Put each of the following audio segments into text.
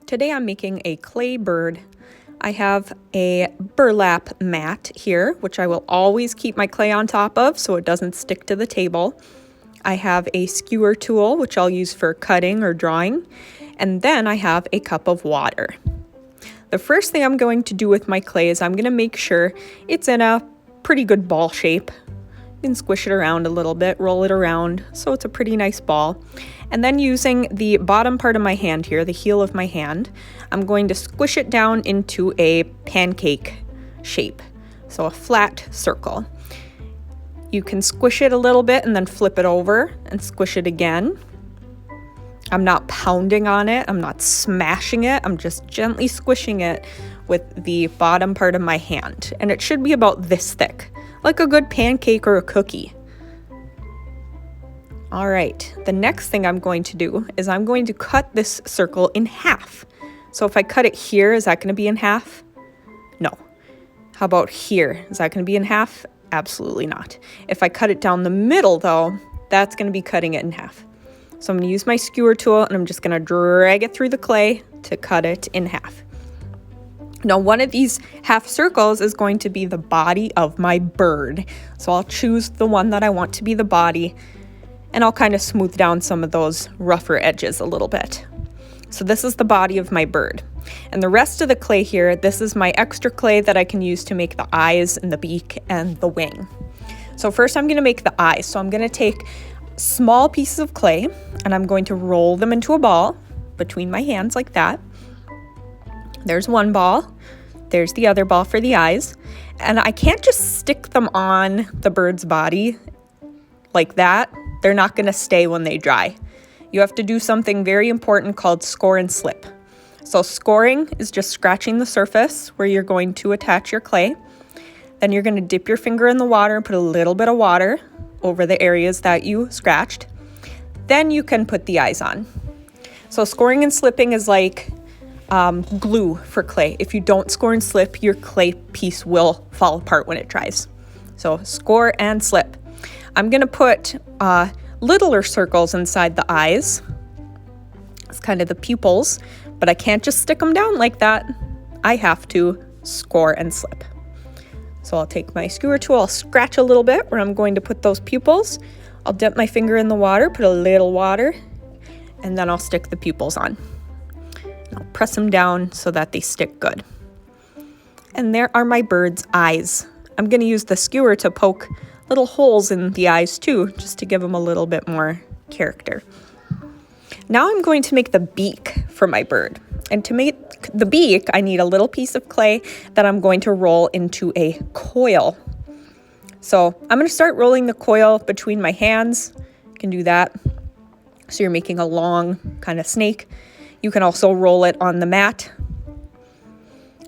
Today I'm making a clay bird. I have a burlap mat here, which I will always keep my clay on top of so it doesn't stick to the table. I have a skewer tool, which I'll use for cutting or drawing, and then I have a cup of water. The first thing I'm going to do with my clay is I'm going to make sure it's in a pretty good ball shape. You can squish it around a little bit, roll it around so it's a pretty nice ball. And then using the bottom part of my hand here, the heel of my hand, I'm going to squish it down into a pancake shape, so a flat circle. You can squish it a little bit and then flip it over and squish it again. I'm not pounding on it, I'm not smashing it, I'm just gently squishing it with the bottom part of my hand. And it should be about this thick, like a good pancake or a cookie. All right, the next thing I'm going to do is I'm going to cut this circle in half. So if I cut it here, is that going to be in half? No. How about here? Is that going to be in half? Absolutely not. If I cut it down the middle though, that's going to be cutting it in half. So I'm going to use my skewer tool and I'm just going to drag it through the clay to cut it in half. Now, one of these half circles is going to be the body of my bird. So I'll choose the one that I want to be the body, and I'll kind of smooth down some of those rougher edges a little bit. So this is the body of my bird. And the rest of the clay here, this is my extra clay that I can use to make the eyes and the beak and the wing. So first I'm going to make the eyes. So I'm going to take small pieces of clay and I'm going to roll them into a ball between my hands like that. There's one ball. There's the other ball for the eyes. And I can't just stick them on the bird's body like that. They're not going to stay when they dry. You have to do something very important called score and slip. So scoring is just scratching the surface where you're going to attach your clay. Then you're going to dip your finger in the water and put a little bit of water over the areas that you scratched. Then you can put the eyes on. So scoring and slipping is like glue for clay. If you don't score and slip, your clay piece will fall apart when it dries. So score and slip. I'm going to put littler circles inside the eyes. It's kind of the pupils, but I can't just stick them down like that. I have to score and slip. So I'll take my skewer tool, I'll scratch a little bit where I'm going to put those pupils. I'll dip my finger in the water, put a little water, and then I'll stick the pupils on. I'll press them down so that they stick good. And there are my bird's eyes. I'm going to use the skewer to poke little holes in the eyes too, just to give them a little bit more character. Now I'm going to make the beak for my bird. And to make the beak, I need a little piece of clay that I'm going to roll into a coil. So I'm going to start rolling the coil between my hands. You can do that. So you're making a long kind of snake. You can also roll it on the mat.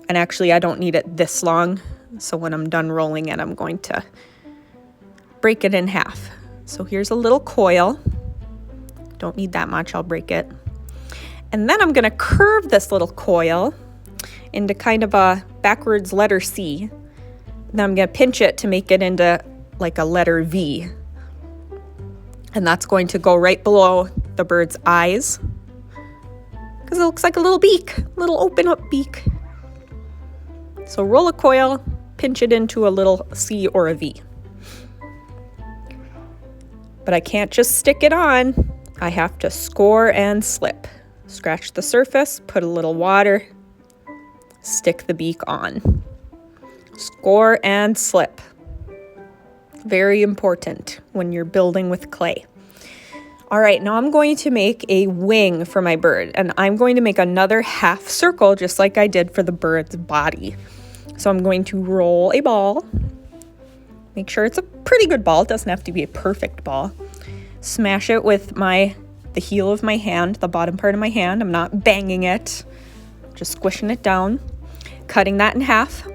And actually, I don't need it this long. So when I'm done rolling it, I'm going to break it in half. So here's a little coil. Don't need that much, I'll break it. And then I'm going to curve this little coil into kind of a backwards letter C. Then I'm going to pinch it to make it into like a letter V. And that's going to go right below the bird's eyes, because it looks like a little beak, little open up beak. So roll a coil, pinch it into a little C or a V. But I can't just stick it on. I have to score and slip. Scratch the surface, put a little water, stick the beak on. Score and slip. Very important when you're building with clay. All right, now I'm going to make a wing for my bird, and I'm going to make another half circle just like I did for the bird's body. So I'm going to roll a ball. Make sure it's a pretty good ball. It doesn't have to be a perfect ball. Smash it with the heel of my hand, the bottom part of my hand. I'm not banging it, just squishing it down, cutting that in half.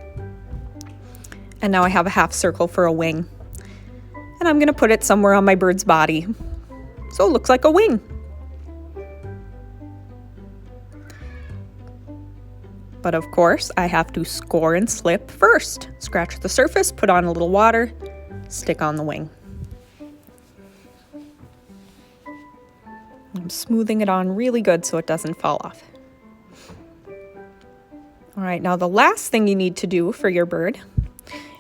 And now I have a half circle for a wing. And I'm going to put it somewhere on my bird's body, so it looks like a wing. But of course, I have to score and slip first. Scratch the surface, put on a little water, stick on the wing. I'm smoothing it on really good so it doesn't fall off. All right, now the last thing you need to do for your bird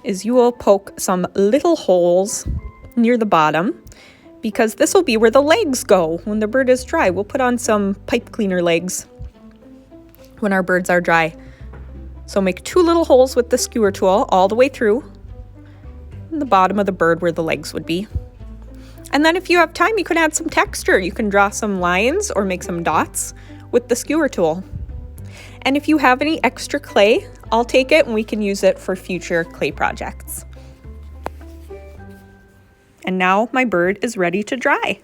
is you will poke some little holes near the bottom, because this will be where the legs go when the bird is dry. We'll put on some pipe cleaner legs when our birds are dry. So make 2 little holes with the skewer tool all the way through in the bottom of the bird where the legs would be. And then if you have time, you can add some texture. You can draw some lines or make some dots with the skewer tool. And if you have any extra clay, I'll take it and we can use it for future clay projects. And now my bird is ready to dry.